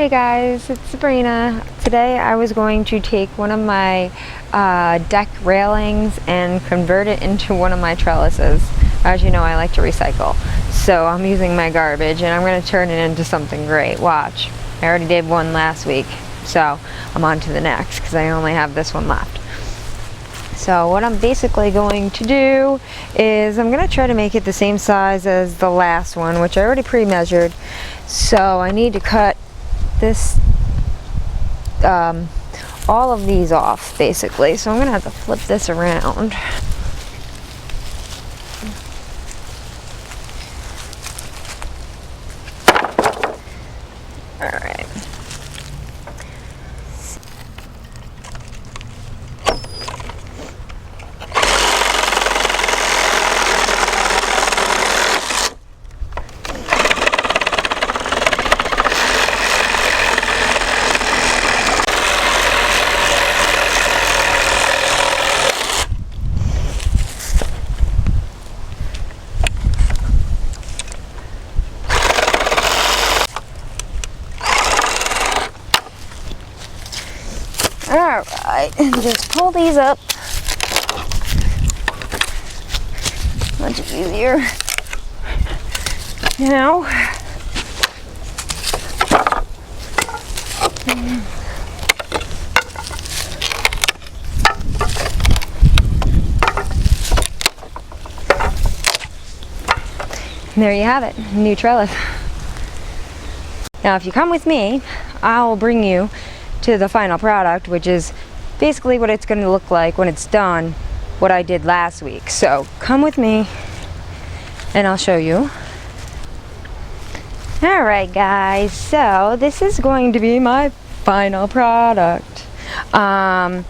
Hey guys, it's Sabrina. Today I was going to take one of my deck railings and convert it into one of my trellises. As you know, I like to recycle. So I'm using my garbage and I'm going to turn it into something great. Watch. I already did one last week, so I'm on to the next because I only have this one left. So what I'm basically going to do is I'm going to try to make it the same size as the last one, which I already pre-measured. So I need to cut this all of these off basically, so I'm gonna have to flip this around. All right. Alright, and just pull these up. Much easier. Now, there you have it, new trellis. Now if you come with me, I'll bring you to the final product, which is basically what it's going to look like when it's done, what I did last week. So come with me and I'll show you. Alright guys, so this is going to be my final product. The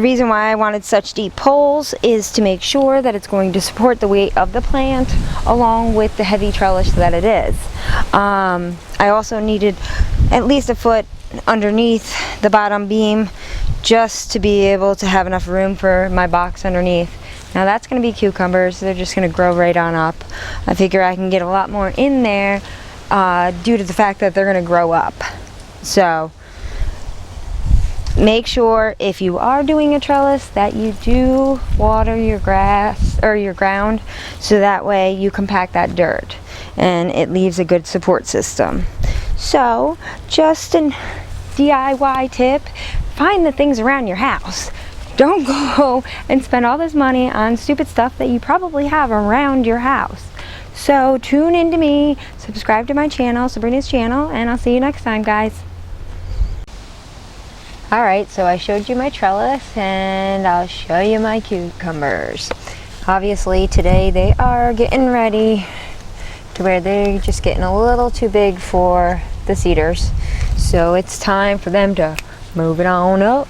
reason why I wanted such deep poles is to make sure that it's going to support the weight of the plant along with the heavy trellis that it is. I also needed at least a foot underneath the bottom beam just to be able to have enough room for my box underneath. Now that's going to be cucumbers, so they're just going to grow right on up. I figure I can get a lot more in there due to the fact that they're going to grow up. So make sure if you are doing a trellis that you do water your grass or your ground, so that way you compact that dirt and it leaves a good support system. So just an DIY tip, find the things around your house. Don't go and spend all this money on stupid stuff that you probably have around your house. So tune into me, subscribe to my channel, Sabrina's channel, and I'll see you next time guys. Alright, so I showed you my trellis and I'll show you my cucumbers. Obviously today they are getting ready to where they're just getting a little too big for the cedars. So it's time for them to move it on up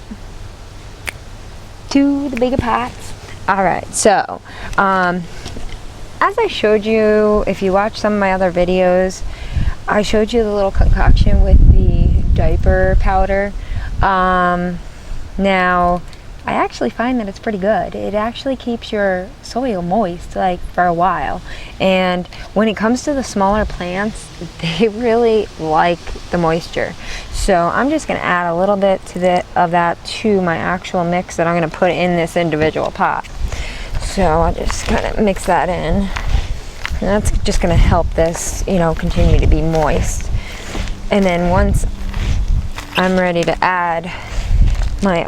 to the bigger pots. Alright, so as I showed you, if you watch some of my other videos, I showed you the little concoction with the diaper powder. Now I actually find that it's pretty good. It actually keeps your soil moist like for a while, and when it comes to the smaller plants, they really like the moisture. So I'm just going to add a little bit of that to my actual mix that I'm going to put in this individual pot. So I'll just kind of mix that in, and that's just going to help this, you know, continue to be moist. And then once I'm ready to add my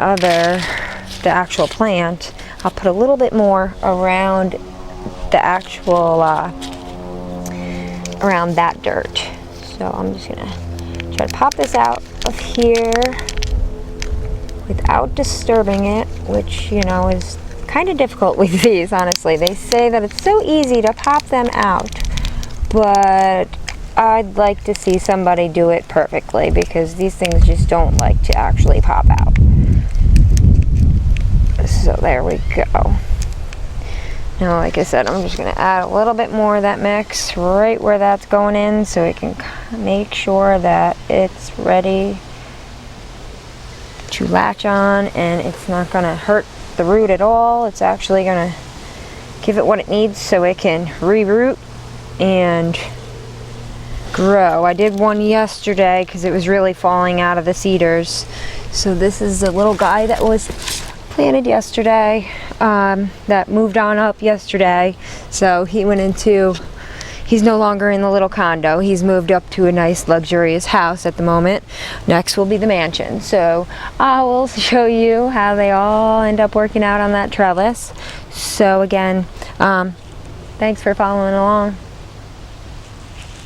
the actual plant, I'll put a little bit more around the actual around that dirt. So I'm just gonna try to pop this out of here without disturbing it, which, you know, is kind of difficult with these, honestly. They say that it's so easy to pop them out, but I'd like to see somebody do it perfectly because these things just don't like to actually pop out. So there we go. Now, like I said, I'm just going to add a little bit more of that mix right where that's going in so it can make sure that it's ready to latch on and it's not going to hurt the root at all. It's actually going to give it what it needs so it can reroot and grow. I did one yesterday because it was really falling out of the cedars. So this is a little guy that was planted yesterday, that moved on up yesterday. So he went into, he's no longer in the little condo. He's moved up to a nice luxurious house at the moment. Next will be the mansion. So I will show you how they all end up working out on that trellis. So again, thanks for following along.